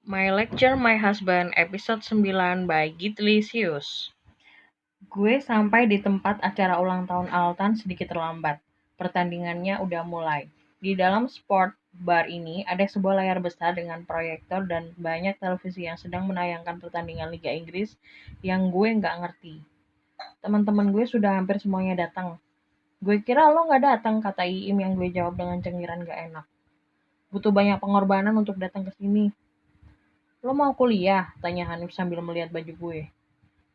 My Lecture My Husband episode 9 by Gitlisius. Gue sampai di tempat acara ulang tahun Altan sedikit terlambat. Pertandingannya udah mulai. Di dalam sport bar ini ada sebuah layar besar dengan proyektor dan banyak televisi yang sedang menayangkan pertandingan Liga Inggris yang gue nggak ngerti. Teman-teman gue sudah hampir semuanya datang. Gue kira lo nggak datang, kata Iim yang gue jawab dengan cengiran gak enak. Butuh banyak pengorbanan untuk datang ke sini. Lo mau kuliah? Tanya Hanif sambil melihat baju gue.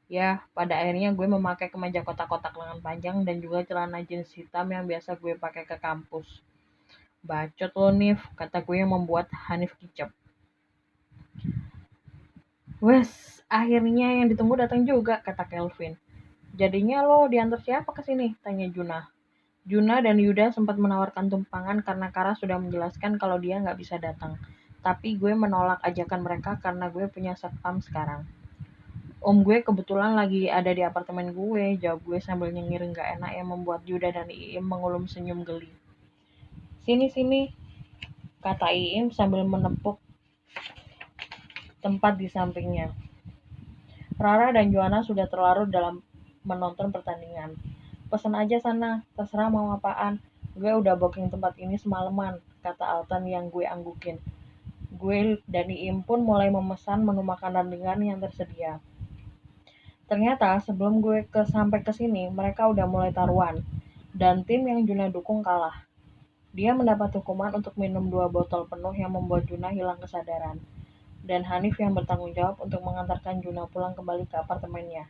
Ya, pada akhirnya gue memakai kemeja kotak-kotak lengan panjang dan juga celana jeans hitam yang biasa gue pakai ke kampus. Bacot lo, Nif, kata gue yang membuat Hanif kicap. Wes, akhirnya yang ditunggu datang juga, kata Kelvin. Jadinya lo diantar siapa ke sini? Tanya Juna. Juna dan Yuda sempat menawarkan tumpangan karena Kara sudah menjelaskan kalau dia nggak bisa datang. Tapi gue menolak ajakan mereka karena gue punya satpam sekarang. Om gue kebetulan lagi ada di apartemen gue, jawab gue sambil nyengir gak enak yang membuat Yuda dan Iim mengulum senyum geli. Sini, kata Iim sambil menepuk tempat di sampingnya. Rara dan Joanna sudah terlarut dalam menonton pertandingan. Pesan aja sana, terserah mau apaan. Gue udah booking tempat ini semalaman, kata Altan yang gue anggukin. Gue dan Iim pun mulai memesan menu makanan ringan yang tersedia. Ternyata sebelum gue sampai ke sini, mereka udah mulai taruhan. Dan tim yang Juna dukung kalah. Dia mendapat hukuman untuk minum 2 botol penuh yang membuat Juna hilang kesadaran. Dan Hanif yang bertanggung jawab untuk mengantarkan Juna pulang kembali ke apartemennya.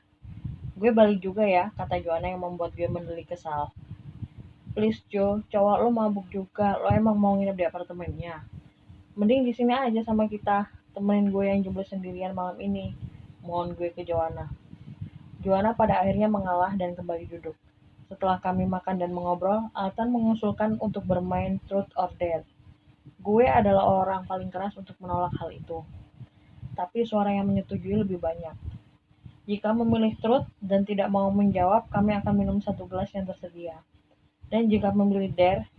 Gue balik juga ya, kata Joanna yang membuat gue mendelik kesal. Please Jo, cowok lo mabuk juga, lo emang mau nginep di apartemennya? Mending di sini aja sama kita, temenin gue yang jomblo sendirian malam ini. Mohon gue ke Joanna. Joanna pada akhirnya mengalah dan kembali duduk. Setelah kami makan dan mengobrol, Altan mengusulkan untuk bermain Truth or Dare. Gue adalah orang paling keras untuk menolak hal itu. Tapi suara yang menyetujui lebih banyak. Jika memilih Truth dan tidak mau menjawab, kami akan minum 1 gelas yang tersedia. Dan jika memilih Dare,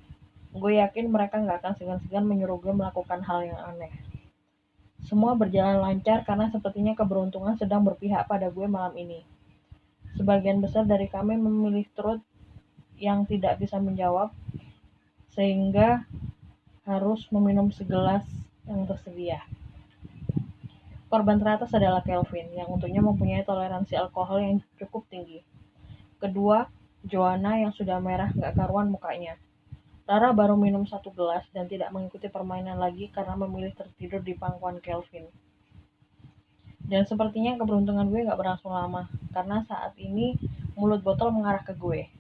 gue yakin mereka nggak akan segan-segan menyuruh gue melakukan hal yang aneh. Semua berjalan lancar karena sepertinya keberuntungan sedang berpihak pada gue malam ini. Sebagian besar dari kami memilih Truth yang tidak bisa menjawab, sehingga harus meminum segelas yang tersedia. Korban teratas adalah Kelvin, yang untungnya mempunyai toleransi alkohol yang cukup tinggi. Kedua, Joanna yang sudah merah gak karuan mukanya. Rara baru minum 1 gelas dan tidak mengikuti permainan lagi karena memilih tertidur di pangkuan Kelvin. Dan sepertinya keberuntungan gue gak berlangsung lama, karena saat ini mulut botol mengarah ke gue.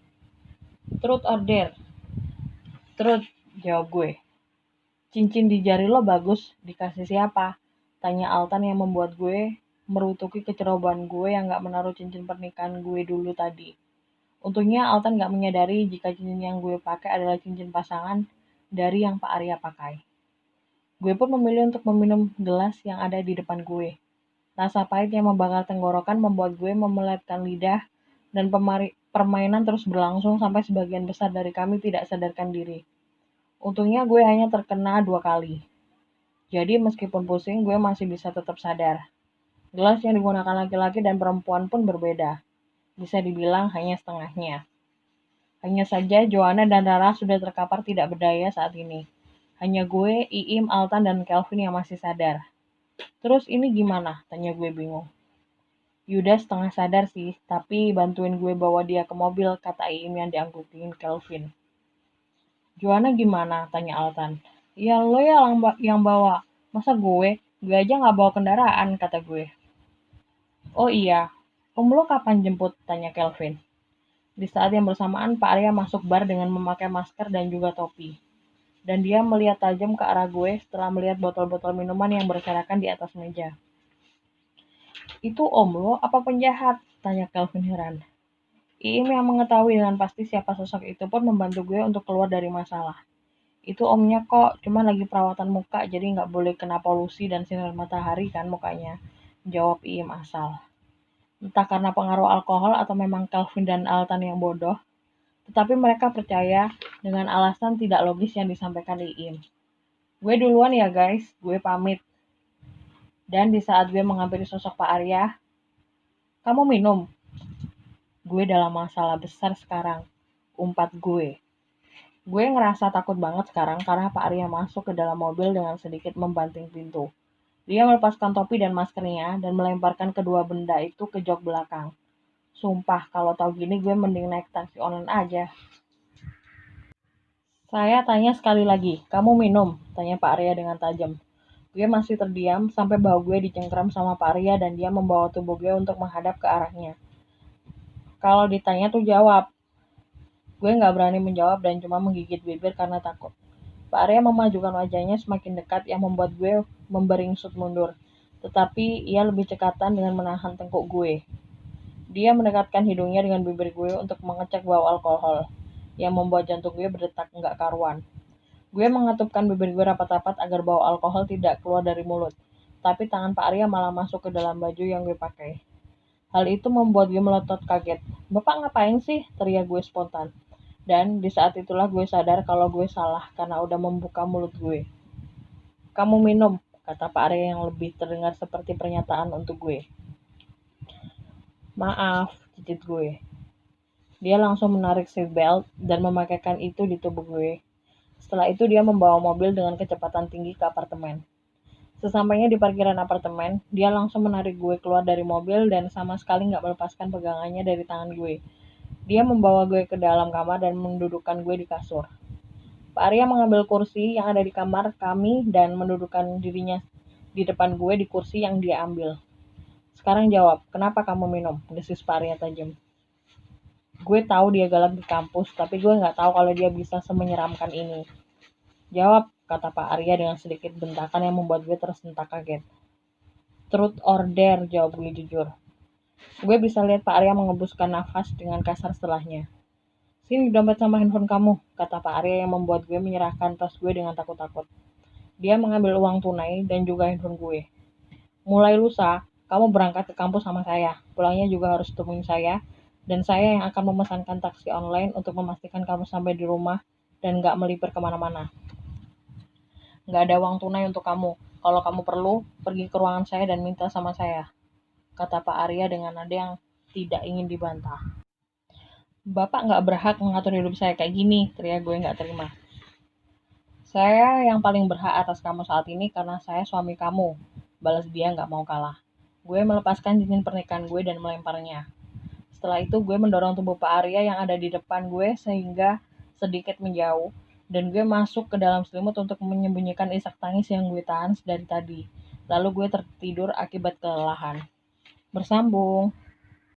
Truth or Dare? Truth, jawab gue. Cincin di jari lo bagus, dikasih siapa? Tanya Altan yang membuat gue merutuki kecerobohan gue yang gak menaruh cincin pernikahan gue dulu tadi. Untungnya Altan gak menyadari jika cincin yang gue pakai adalah cincin pasangan dari yang Pak Arya pakai. Gue pun memilih untuk meminum gelas yang ada di depan gue. Rasa pahit yang membakar tenggorokan membuat gue memeletkan lidah dan permainan terus berlangsung sampai sebagian besar dari kami tidak sadarkan diri. Untungnya gue hanya terkena 2 kali. Jadi meskipun pusing, gue masih bisa tetap sadar. Gelas yang digunakan laki-laki dan perempuan pun berbeda. Bisa dibilang hanya setengahnya. Hanya saja Joanna dan Rara sudah terkapar tidak berdaya saat ini. Hanya gue, Iim, Altan, dan Kelvin yang masih sadar. Terus ini gimana? Tanya gue bingung. Yuda setengah sadar sih, tapi bantuin gue bawa dia ke mobil, kata Iim yang dianggutin Kelvin. Joanna gimana? Tanya Altan. Ya lo ya yang bawa. Masa gue aja gak bawa kendaraan, kata gue. Oh iya, om lo kapan jemput? Tanya Kelvin. Di saat yang bersamaan, Pak Arya masuk bar dengan memakai masker dan juga topi. Dan dia melihat tajam ke arah gue setelah melihat botol-botol minuman yang berserakan di atas meja. Itu om lo apa penjahat? Tanya Kelvin heran. Iim yang mengetahui dengan pasti siapa sosok itu pun membantu gue untuk keluar dari masalah. Itu omnya kok, cuma lagi perawatan muka jadi nggak boleh kena polusi dan sinar matahari kan mukanya, jawab Iim asal. Entah karena pengaruh alkohol atau memang Calvin dan Altan yang bodoh, tetapi mereka percaya dengan alasan tidak logis yang disampaikan Iim. Gue duluan ya guys, gue pamit. Dan di saat gue menghampiri sosok Pak Arya, "Kamu minum?" "Gue dalam masalah besar sekarang," umpat gue. Gue ngerasa takut banget sekarang karena Pak Arya masuk ke dalam mobil dengan sedikit membanting pintu. Dia melepaskan topi dan maskernya dan melemparkan kedua benda itu ke jok belakang. Sumpah, kalau tahu gini gue mending naik taksi online aja. "Saya tanya sekali lagi, kamu minum?" tanya Pak Arya dengan tajam. Gue masih terdiam sampai bahu gue dicengkram sama Pak Arya dan dia membawa tubuh gue untuk menghadap ke arahnya. Kalau ditanya tuh jawab. Gue nggak berani menjawab dan cuma menggigit bibir karena takut. Pak Arya memajukan wajahnya semakin dekat yang membuat gue memberingsut mundur. Tetapi ia lebih cekatan dengan menahan tengkuk gue. Dia mendekatkan hidungnya dengan bibir gue untuk mengecek bau alkohol, yang membuat jantung gue berdetak nggak karuan. Gue mengatupkan bibir gue rapat-rapat agar bau alkohol tidak keluar dari mulut. Tapi tangan Pak Arya malah masuk ke dalam baju yang gue pakai. Hal itu membuat gue melotot kaget. "Bapak ngapain sih?" teriak gue spontan. Dan di saat itulah gue sadar kalau gue salah karena udah membuka mulut gue. "Kamu minum," kata Pak Arya yang lebih terdengar seperti pernyataan untuk gue. "Maaf," cicit gue. Dia langsung menarik seatbelt dan memakaikan itu di tubuh gue. Setelah itu dia membawa mobil dengan kecepatan tinggi ke apartemen. Sesampainya di parkiran apartemen, dia langsung menarik gue keluar dari mobil dan sama sekali nggak melepaskan pegangannya dari tangan gue. Dia membawa gue ke dalam kamar dan mendudukkan gue di kasur. Pak Arya mengambil kursi yang ada di kamar kami dan mendudukkan dirinya di depan gue di kursi yang dia ambil. "Sekarang jawab, kenapa kamu minum?" desis Pak Arya tajam. Gue tahu dia galak di kampus, tapi gue nggak tahu kalau dia bisa semenyeramkan ini. "Jawab," kata Pak Arya dengan sedikit bentakan yang membuat gue tersentak kaget. "Truth or dare," jawab gue jujur. Gue bisa lihat Pak Arya mengembuskan nafas dengan kasar setelahnya. "Sini dompet sama handphone kamu," kata Pak Arya yang membuat gue menyerahkan tas gue dengan takut-takut. Dia mengambil uang tunai dan juga handphone gue. "Mulai lusa, kamu berangkat ke kampus sama saya. Pulangnya juga harus temuin saya. Dan saya yang akan memesankan taksi online untuk memastikan kamu sampai di rumah dan gak melipir kemana-mana. Gak ada uang tunai untuk kamu. Kalau kamu perlu, pergi ke ruangan saya dan minta sama saya," kata Pak Arya dengan nada yang tidak ingin dibantah. "Bapak gak berhak mengatur hidup saya kayak gini," teriak gue gak terima. "Saya yang paling berhak atas kamu saat ini karena saya suami kamu," balas dia gak mau kalah. Gue melepaskan cincin pernikahan gue dan melemparnya. Setelah itu gue mendorong tubuh Pak Arya yang ada di depan gue sehingga sedikit menjauh, dan gue masuk ke dalam selimut untuk menyembunyikan isak tangis yang gue tahan dari tadi. Lalu gue tertidur akibat kelelahan. Bersambung.